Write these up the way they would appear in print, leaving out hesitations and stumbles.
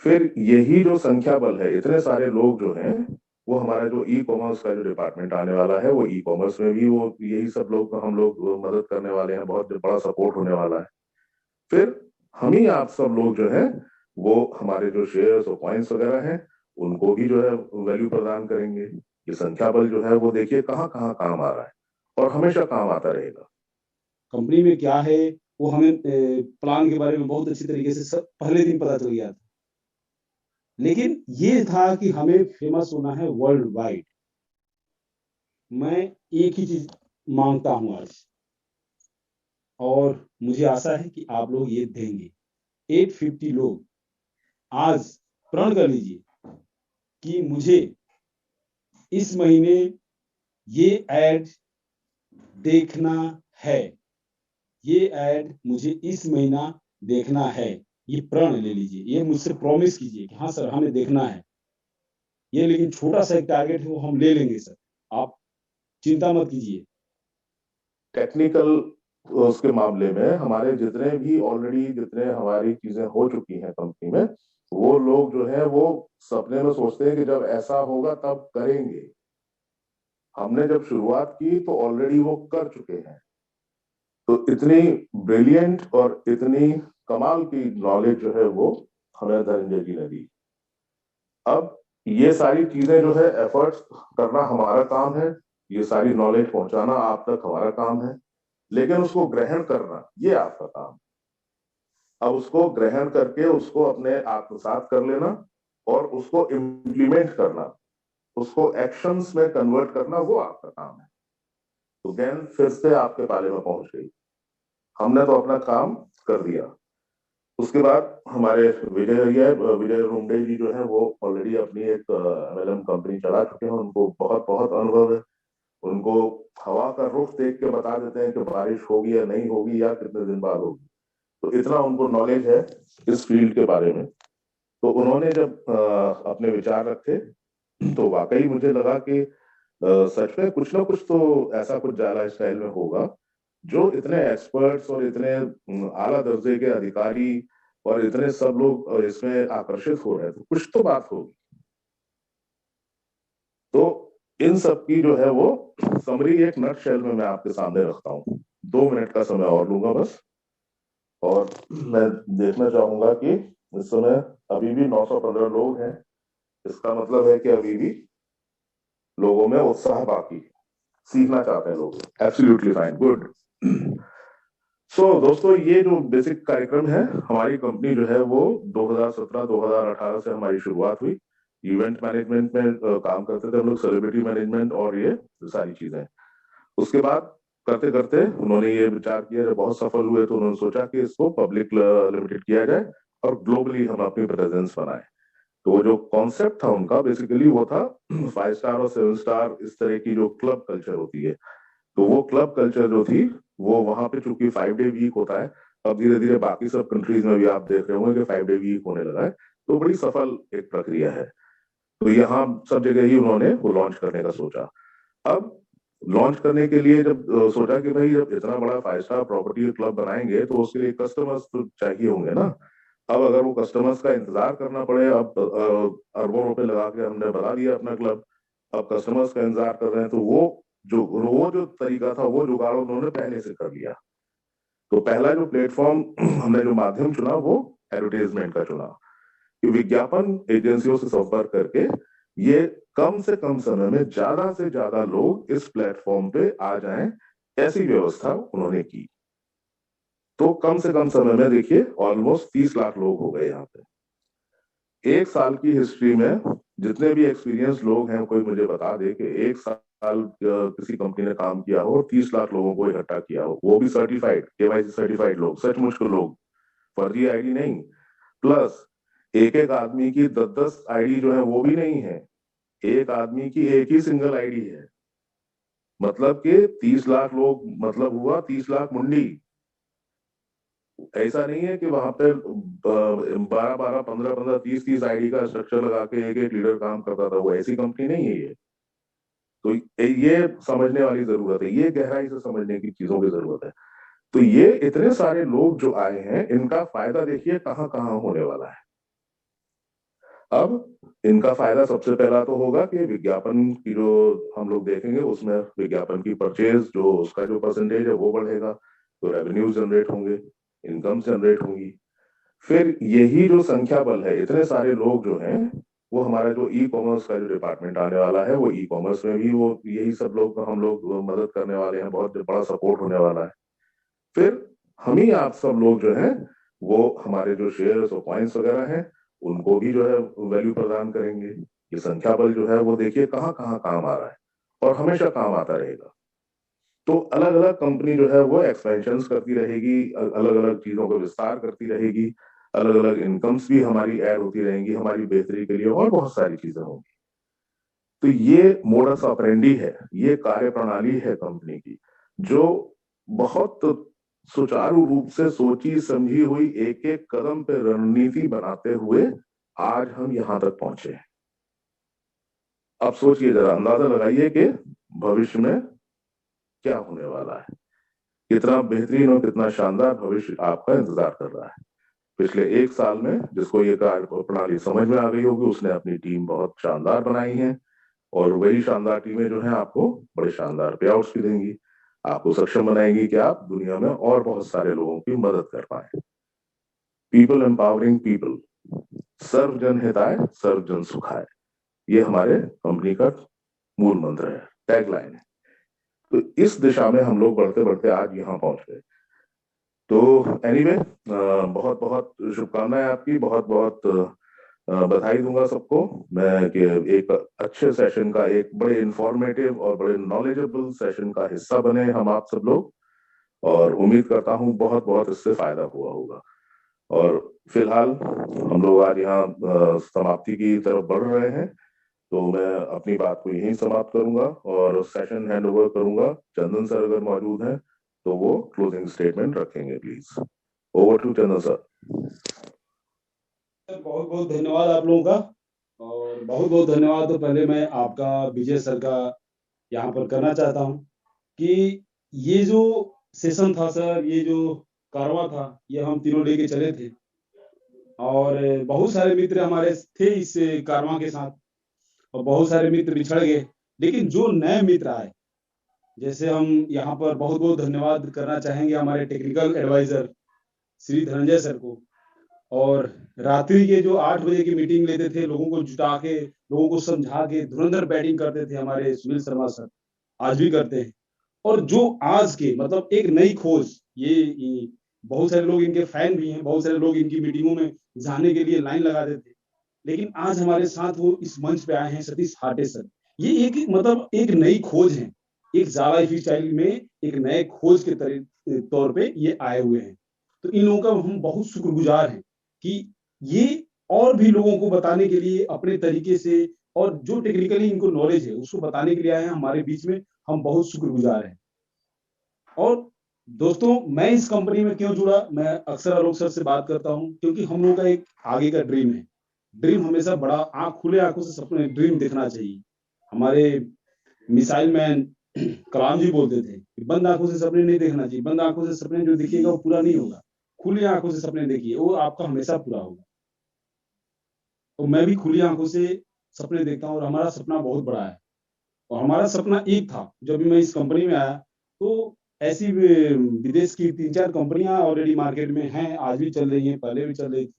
फिर यही जो संख्या बल है, इतने सारे लोग जो हैं, वो हमारा जो ई कॉमर्स का जो डिपार्टमेंट आने वाला है, वो ई कॉमर्स में भी वो यही सब लोग हम लोग मदद करने वाले हैं, बहुत बड़ा सपोर्ट होने वाला है। फिर हम ही आप सब लोग जो है वो हमारे जो शेयर्स और पॉइंट्स वगैरह हैं उनको भी जो है वैल्यू प्रदान करेंगे। ये संख्या बल जो है वो देखिए कहाँ कहाँ काम आ रहा है और हमेशा काम आता रहेगा। कंपनी में क्या है वो हमें प्लान के बारे में बहुत अच्छी तरीके से सब पहले दिन पता चल गया था, लेकिन ये था कि हमें फेमस होना है वर्ल्ड वाइड। मैं एक ही चीज मांगता हूं आज, और मुझे आशा है कि आप लोग ये देंगे। 850 लोग आज प्रण कर लीजिए कि मुझे इस महीने ये ऐड देखना है, ये ऐड मुझे इस महीना देखना है। ये प्रण ले लीजिए, ये मुझसे प्रॉमिस कीजिए कि हाँ सर हमें देखना है ये, लेकिन छोटा सा एक टारगेट है वो हम ले लेंगे सर, आप चिंता मत कीजिए। टेक्निकल उसके मामले में हमारे जितने भी ऑलरेडी जितने हमारी चीजें हो चुकी हैं कंपनी में, वो लोग जो है वो सपने में सोचते हैं कि जब ऐसा होगा तब करेंगे। हमने जब शुरुआत की तो ऑलरेडी वो कर चुके हैं। तो इतनी ब्रिलियंट और इतनी कमाल की नॉलेज जो है वो हमें धनंजय जी ने दी। अब ये सारी चीजें जो है एफर्ट्स करना हमारा काम है, ये सारी नॉलेज पहुंचाना आप तक हमारा काम है, लेकिन उसको ग्रहण करना ये आपका काम है। अब उसको ग्रहण करके उसको अपने आत्मसात कर लेना और उसको इम्प्लीमेंट करना, उसको एक्शंस में कन्वर्ट करना, वो आपका काम है। तो गेंद फिर से आपके पाले में पहुंच गई। हमने तो अपना काम कर दिया। उसके बाद हमारे विजय रुंडे जी जो है वो ऑलरेडी अपनी एक एमएलएम कंपनी चला चुके हैं, उनको बहुत बहुत अनुभव है। उनको हवा का रुख देख के बता देते हैं कि बारिश होगी या नहीं होगी या कितने दिन बाद होगी। तो इतना उनको नॉलेज है इस फील्ड के बारे में। तो उन्होंने जब अपने विचार रखे तो वाकई मुझे लगा कि सच में कुछ ना कुछ तो ऐसा कुछ जाला स्टाइल में होगा जो इतने एक्सपर्ट्स और इतने आला दर्जे के अधिकारी और इतने सब लोग इसमें आकर्षित हो रहे थे, कुछ तो बात होगी। तो इन सब की जो है वो समरी एक नट शेल में मैं आपके सामने रखता हूँ। 2 मिनट का समय और लूंगा बस, और मैं देखना चाहूंगा कि इस समय अभी भी 915 लोग हैं। इसका मतलब है कि अभी भी लोगों में उत्साह बाकी, सीखना चाहते हैं लोग। Absolutely fine, good. दोस्तों ये जो बेसिक कार्यक्रम है, हमारी कंपनी जो है वो 2017-2018 से हमारी शुरुआत हुई। इवेंट मैनेजमेंट में काम करते थे हम लोग, सेलिब्रिटी मैनेजमेंट और ये सारी चीजें। उसके बाद करते करते उन्होंने ये विचार किया, जब बहुत सफल हुए तो उन्होंने सोचा कि इसको पब्लिक लिमिटेड किया जाए और ग्लोबली हम अपनी प्रेजेंस बनाए। तो वो जो कॉन्सेप्ट था उनका बेसिकली वो था 5 स्टार और 7 स्टार इस तरह की जो क्लब कल्चर होती है। तो वो क्लब कल्चर जो थी वो वहां पे चूंकि 5 डे वीक होता है, अब धीरे धीरे बाकी सब कंट्रीज में भी आप देख रहे होंगे कि 5 डे वीक होने लगा है। तो बड़ी सफल एक प्रक्रिया है। तो यहाँ सब जगह ही उन्होंने वो लॉन्च करने का सोचा। अब लॉन्च करने के लिए जब सोचा कि भाई जब इतना बड़ा 5 स्टार प्रॉपर्टी क्लब बनाएंगे तो उसके लिए कस्टमर्स तो चाहिए होंगे ना। अब अगर वो कस्टमर्स का इंतजार करना पड़े, अब अरबों रुपए लगा के हमने बना दिया अपना क्लब, अब कस्टमर्स का इंतजार कर रहे हैं, तो वो जो तरीका था वो जुगाड़ उन्होंने पहले से कर लिया। तो पहला जो प्लेटफॉर्म हमने जो माध्यम चुना वो एडवर्टाइजमेंट का चुना, कि विज्ञापन एजेंसियों से संपर्क करके ये कम से कम समय में ज्यादा से ज्यादा लोग इस प्लेटफॉर्म पे आ जाएं, ऐसी व्यवस्था उन्होंने की। तो कम से कम समय में देखिए ऑलमोस्ट 30 लाख लोग हो गए यहाँ पे। एक साल की हिस्ट्री में जितने भी एक्सपीरियंस लोग हैं कोई मुझे बता दे कि एक साल किसी कंपनी ने काम किया हो और 30 लाख लोगों को इकट्ठा किया हो, वो भी सर्टिफाइड केवाईसी सर्टिफाइड लोग, सचमुच के लोग, फर्जी आईडी नहीं। प्लस एक एक आदमी की 10-10 आईडी जो है वो भी नहीं है, एक आदमी की एक ही सिंगल आईडी है। मतलब कि 30 लाख लोग, मतलब हुआ 30 लाख मुंडी। ऐसा नहीं है कि वहां पे 12-12, 15-15, 30-30 आईडी का स्ट्रक्चर लगा के एक एक लीडर काम करता था, वो ऐसी कंपनी नहीं है ये। तो ये समझने वाली जरूरत है, ये गहराई से समझने की चीजों की जरूरत है। तो ये इतने सारे लोग जो आए हैं इनका फायदा देखिए कहाँ कहाँ होने वाला है। अब इनका फायदा सबसे पहला तो होगा कि विज्ञापन की जो हम लोग देखेंगे उसमें विज्ञापन की परचेज जो उसका जो परसेंटेज है वो बढ़ेगा, तो रेवेन्यूज जनरेट होंगे, इनकम जनरेट होंगी। फिर यही जो संख्या बल है, इतने सारे लोग जो हैं, वो हमारा जो ई कॉमर्स का जो डिपार्टमेंट आने वाला है, वो ई कॉमर्स में भी वो यही सब लोग हम लोग मदद करने वाले हैं, बहुत बड़ा सपोर्ट होने वाला है। फिर हम ही आप सब लोग जो हैं वो हमारे जो शेयर्स और पॉइंट्स वगैरह हैं उनको भी जो है वैल्यू प्रदान करेंगे। ये संख्या बल जो है वो देखिए कहाँ कहाँ काम आ रहा है और हमेशा काम आता रहेगा। तो अलग अलग कंपनी जो है वो एक्सपेंशन करती रहेगी, अलग अलग चीजों का विस्तार करती रहेगी, अलग अलग इनकम्स भी हमारी ऐड होती रहेंगी हमारी बेहतरी के लिए, और बहुत सारी चीजें होंगी। तो ये मोडस ऑपरेंडी है, ये कार्य प्रणाली है कंपनी की, जो बहुत सुचारू रूप से सोची समझी हुई एक एक कदम पे रणनीति बनाते हुए आज हम यहां तक पहुंचे हैं। अब सोचिए, जरा अंदाजा लगाइए कि भविष्य में क्या होने वाला है, कितना बेहतरीन और कितना शानदार भविष्य आपका इंतजार कर रहा है। पिछले एक साल में जिसको ये कार्य प्रणाली समझ में आ गई होगी उसने अपनी टीम बहुत शानदार बनाई है, और वही शानदार टीमें जो हैं आपको बड़े शानदार पे आउट्स भी देंगी, आपको सक्षम बनाएंगी कि आप दुनिया में और बहुत सारे लोगों की मदद कर पाए। पीपल एम्पावरिंग पीपल, सर्व जन हिताय सर्व जन सुखाय, ये हमारे कंपनी का मूल मंत्र है, टैगलाइन है। तो इस दिशा में हम लोग बढ़ते बढ़ते आज यहाँ पहुंच गए। तो एनीवे, बहुत बहुत शुभकामनाएं आपकी, बहुत बहुत बधाई दूंगा सबको मैं कि एक अच्छे सेशन का, एक बड़े इंफॉर्मेटिव और बड़े नॉलेजेबल सेशन का हिस्सा बने हम आप सब लोग, और उम्मीद करता हूँ बहुत बहुत इससे फायदा हुआ होगा। और फिलहाल हम लोग आज यहाँ समाप्ति की तरफ बढ़ रहे हैं, तो मैं अपनी बात को यहीं समाप्त करूंगा और सेशन हैंड ओवर करूंगा। चंदन सर अगर मौजूद हैं तो वो क्लोजिंग स्टेटमेंट रखेंगे, please. Over to Chandan sir. बहुत बहुत धन्यवाद आप लोगों का, और बहुत बहुत धन्यवाद तो पहले मैं आपका विजय सर का यहाँ पर करना चाहता हूँ कि ये जो सेशन था सर, ये जो कारवां था, ये हम तीनों लेके चले थे, और बहुत सारे मित्र हमारे थे इस कारवां के साथ, और बहुत सारे मित्र बिछड़ गए, लेकिन जो नए मित्र आए, जैसे हम यहाँ पर बहुत बहुत धन्यवाद करना चाहेंगे हमारे technical adviser Shri Dhananjay sir को, और रात्रि के जो 8 बजे की मीटिंग लेते थे, लोगों को जुटा के, लोगों को समझा के धुरंधर बैटिंग करते थे हमारे सुनील शर्मा सर, आज भी करते हैं। और जो आज के मतलब एक नई खोज, ये बहुत सारे लोग इनके फैन भी हैं, बहुत सारे लोग इनकी मीटिंगों में जाने के लिए लाइन लगाते थे, लेकिन आज हमारे साथ वो इस मंच पे आए हैं सतीश हाटे सर। ये एक मतलब एक नई खोज है, एक जावा स्टाइल में एक नए खोज के तौर पे ये आए हुए हैं। तो इन लोगों का हम बहुत शुक्रगुजार हैं कि ये और भी लोगों को बताने के लिए अपने तरीके से, और जो टेक्निकली इनको नॉलेज है उसको बताने के लिए आए हैं हमारे बीच में, हम बहुत शुक्रगुजार हैं। और दोस्तों, मैं इस कंपनी में क्यों जुड़ा, मैं अक्सर आलोक सर से बात करता हूं, क्योंकि हम लोगों का एक आगे का ड्रीम है। ड्रीम हमेशा बड़ा, आंख खुले आंखों से सपने ड्रीम देखना चाहिए। हमारे मिसाइल मैन कलाम जी बोलते थे कि बंद आंखों से सपने नहीं देखना चाहिए, बंद आंखों से सपने जो देखिएगा वो पूरा नहीं होगा, खुली आंखों से सपने देखिए, वो आपका हमेशा पूरा होगा। तो मैं भी खुली आंखों से सपने देखता हूँ, और हमारा सपना बहुत बड़ा है। और हमारा सपना एक था, जब मैं इस कंपनी में आया तो ऐसी विदेश की 3-4 कंपनियां ऑलरेडी मार्केट में हैं, आज भी चल रही हैं, पहले भी चल रही थी,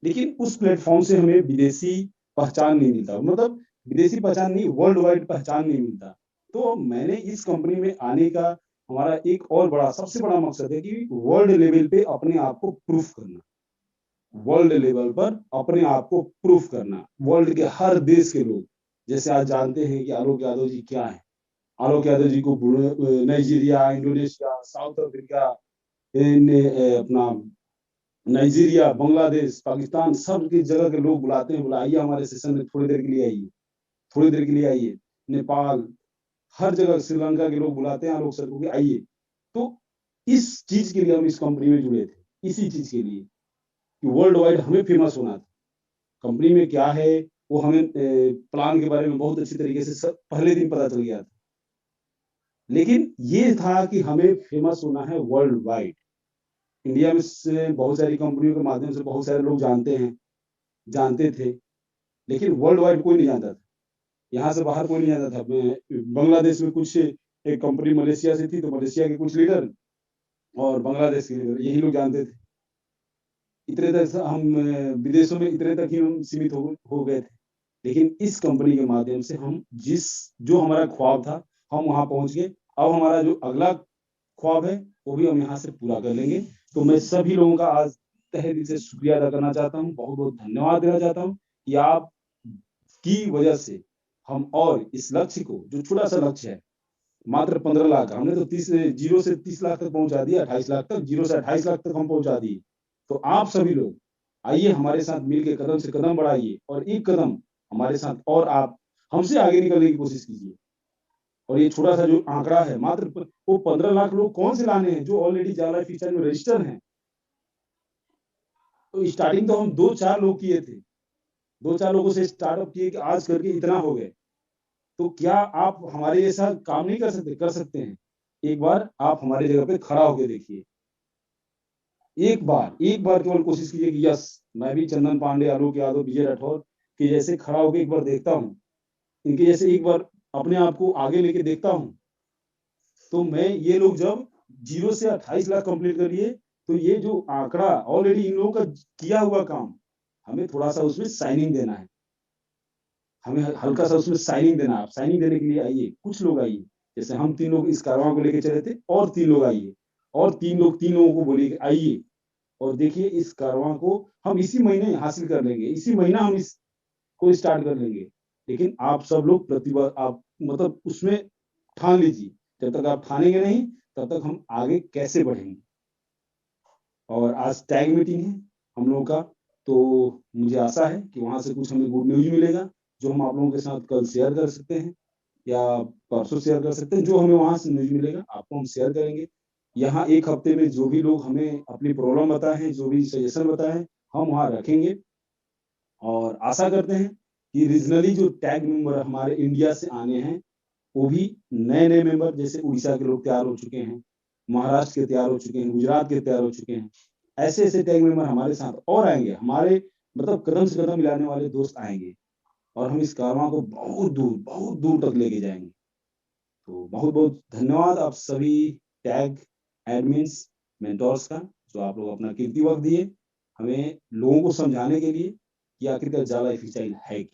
लेकिन उस प्लेटफॉर्म से हमें विदेशी पहचान नहीं मिलता, मतलब विदेशी पहचान नहीं, वर्ल्ड वाइड पहचान नहीं मिलता। तो मैंने इस कंपनी में आने का, हमारा एक और बड़ा, सबसे बड़ा मकसद है कि वर्ल्ड लेवल पे अपने आप को प्रूफ करना, वर्ल्ड लेवल पर अपने आप को प्रूफ करना, वर्ल्ड के हर देश के लोग, जैसे आज जानते हैं कि आलोक यादव जी क्या है। आलोक यादव जी को नाइजीरिया, इंडोनेशिया, साउथ अफ्रीका, अपना नाइजीरिया, बांग्लादेश, पाकिस्तान, सब की जगह के लोग बुलाते हैं, बुलाइए हमारे सेशन में थोड़ी देर के लिए आइए, थोड़ी देर के लिए आइए। नेपाल, हर जगह, श्रीलंका के लोग बुलाते हैं आलोक सर को कि आइए। तो इस चीज के लिए हम इस कंपनी में जुड़े थे, इसी चीज के लिए कि वर्ल्ड वाइड हमें फेमस होना था। कंपनी में क्या है वो हमें प्लान के बारे में बहुत अच्छी तरीके से पहले दिन पता चल गया था, लेकिन ये था कि हमें फेमस होना है वर्ल्ड वाइड। इंडिया में से बहुत सारी कंपनियों के माध्यम से बहुत सारे लोग जानते हैं, जानते थे, लेकिन वर्ल्ड वाइड कोई नहीं जानता था, यहाँ से बाहर कोई नहीं जानता था। बांग्लादेश में कुछ एक कंपनी मलेशिया से थी, तो मलेशिया के कुछ लीडर और बांग्लादेश के लीडर यही लोग जानते थे। इतने तक हम विदेशों में इतने तक ही हम सीमित हो गए थे। लेकिन इस कंपनी के माध्यम से हम जो हमारा ख्वाब था हम वहां पहुंच गए। अब हमारा जो अगला ख्वाब है वो भी हम यहाँ से पूरा कर लेंगे। तो मैं सभी लोगों का आज तहे दिल से शुक्रिया अदा करना चाहता हूँ, बहुत बहुत धन्यवाद देना चाहता हूँ कि आप की वजह से हम और इस लक्ष्य को, जो छोटा सा लक्ष्य है मात्र 15 लाख, हमने तो 0 से 30 लाख तक पहुंचा दिया, 28 लाख तक, 0 से 28 लाख तक हम पहुंचा दिए। तो आप सभी लोग आइए हमारे साथ मिलकर कदम से कदम बढ़ाइए और एक कदम हमारे साथ और आप हमसे आगे निकलने की कोशिश कीजिए। और ये छोटा सा जो आंकड़ा है, मात्र वो 15 लाख लोग कौन से लाने हैं जो ऑलरेडी जाला फीचर में रजिस्टर हैं। तो स्टार्टिंग तो हम 2-4 लोग किए थे, 2-4 लोगों से स्टार्टअप किए कि आज करके इतना हो गए। तो क्या आप हमारे जैसा काम नहीं कर सकते? कर सकते हैं। एक बार आप हमारी जगह पे खड़ा होकर देखिए, एक बार केवल कोशिश कीजिए कि यस, मैं भी चंदन पांडे, आलोक यादव, विजय राठौर के जैसे खड़ा होकर एक बार देखता हूँ, इनके जैसे एक बार अपने आप को आगे लेके देखता हूँ। तो मैं ये लोग जब 0 से 28 लाख कंप्लीट करिए, तो ये जो आंकड़ा ऑलरेडी इन लोगों का किया हुआ काम, हमें थोड़ा सा उसमें साइनिंग देना है, हमें हल्का सा उसमें साइनिंग देना है। आप साइनिंग देने के लिए आइए, कुछ लोग आइए, जैसे हम 3 लोग इस कारवां को लेके चले थे, और 3 लोग आइए, और 3 लोगों को बोलिए आइए और देखिए इस कारवां को हम इसी महीने हासिल कर लेंगे, इसी महीना हम इसको स्टार्ट कर लेंगे। लेकिन आप सब लोग प्रतिभा, आप मतलब उसमें ठान लीजिए, जब तक आप ठानेंगे नहीं तब तक हम आगे कैसे बढ़ेंगे। और आज टैग मीटिंग है हम लोगों का, तो मुझे आशा है कि वहां से कुछ हमें गुड न्यूज मिलेगा, जो हम आप लोगों के साथ कल शेयर कर सकते हैं या परसों शेयर कर सकते हैं। जो हमें वहां से न्यूज मिलेगा आपको हम शेयर करेंगे। यहाँ एक हफ्ते में जो भी लोग हमें अपनी प्रॉब्लम बताए हैं, जो भी सजेशन बताए हैं, हम वहां रखेंगे। और आशा करते हैं कि रीजनली जो टैग मेंबर हमारे इंडिया से आने हैं, वो भी नए नए मेंबर, जैसे उड़ीसा के लोग तैयार हो चुके हैं, महाराष्ट्र के तैयार हो चुके हैं, गुजरात के तैयार हो चुके हैं, ऐसे ऐसे टैग मेंबर हमारे साथ और आएंगे, हमारे मतलब कदम से कदम मिलाने वाले दोस्त आएंगे, और हम इस कारवां को बहुत दूर तक लेके जाएंगे। तो बहुत बहुत धन्यवाद आप सभी टैग एडमिन्स, मेंटोर्स का, जो आप लोग अपना कीमती वक्त दिए हमें लोगों को समझाने के लिए कि आखिरकार जाला इफिसाइल है क्या।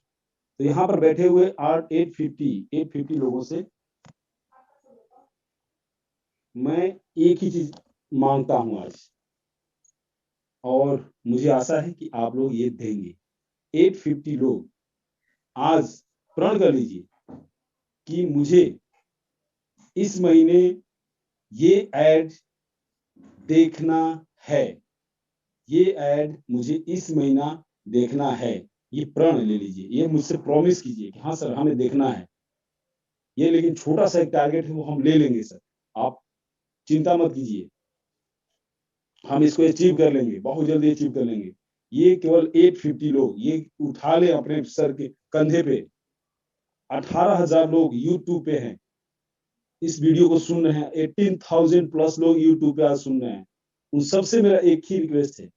तो यहाँ पर बैठे हुए 850 लोगों से मैं एक ही चीज मांगता हूं आज, और मुझे आशा है कि आप लोग ये देंगे। 850 लोग आज प्रण कर लीजिए कि मुझे इस महीने ये ऐड देखना है, ये ऐड मुझे इस महीना देखना है। ये प्रण ले लीजिए, ये मुझसे प्रॉमिस कीजिए कि हाँ सर हमें देखना है ये। लेकिन छोटा सा एक टारगेट है, वो हम ले लेंगे सर, आप चिंता मत कीजिए, हम इसको अचीव कर लेंगे, बहुत जल्दी अचीव कर लेंगे। ये केवल 850 लोग ये उठा ले अपने सर के कंधे पे। 18,000 लोग यूट्यूब पे हैं, इस वीडियो को सुन रहे हैं, 18,000 प्लस लोग यूट्यूब पे आज सुन रहे हैं। उन सबसे मेरा एक ही रिक्वेस्ट है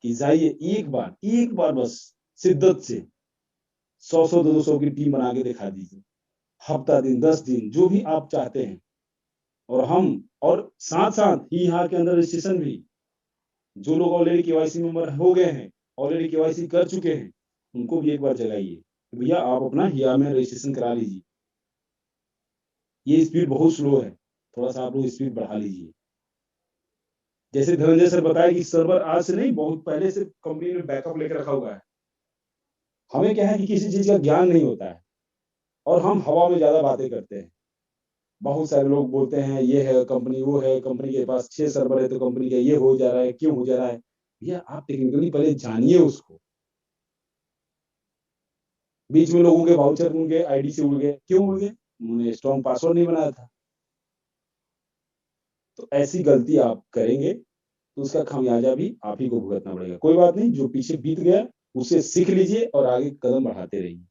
कि जाइए एक बार बस शिद्दत से 100-200 की टीम बना के दिखा दीजिए, हफ्ता दिन 10 दिन जो भी आप चाहते हैं। और हम और साथ साथ ही यहाँ के अंदर रजिस्ट्रेशन भी, जो लोग ऑलरेडी केवाईसी मेंबर हो गए हैं, ऑलरेडी केवाईसी कर चुके हैं, उनको भी एक बार जगाइए भैया आप अपना हिया में रजिस्ट्रेशन करा लीजिए। ये स्पीड बहुत स्लो है, थोड़ा सा आप लोग स्पीड बढ़ा लीजिए। जैसे धनंजय सर बताया कि सर्वर आज से नहीं, बहुत पहले से कंपनी ने बैकअप लेकर रखा हुआ है। हमें क्या है कि किसी चीज का ज्ञान नहीं होता है और हम हवा में ज्यादा बातें करते हैं। बहुत सारे लोग बोलते हैं ये है कंपनी, वो है कंपनी, के पास 6 सर्वर है तो कंपनी का ये हो जा रहा है, क्यों हो जा रहा है। भैया आप टेक्निकली पहले जानिए उसको। बीच में लोगों के वाउचर उड़ गए, आईडी से उड़ गए, क्यों उड़ गए? उन्होंने स्ट्रॉन्ग पासवर्ड नहीं बनाया था। तो ऐसी गलती आप करेंगे तो उसका खामियाजा भी आप ही को भुगतना पड़ेगा। कोई बात नहीं, जो पीछे बीत गया उससे सीख लीजिए और आगे कदम बढ़ाते रहिए।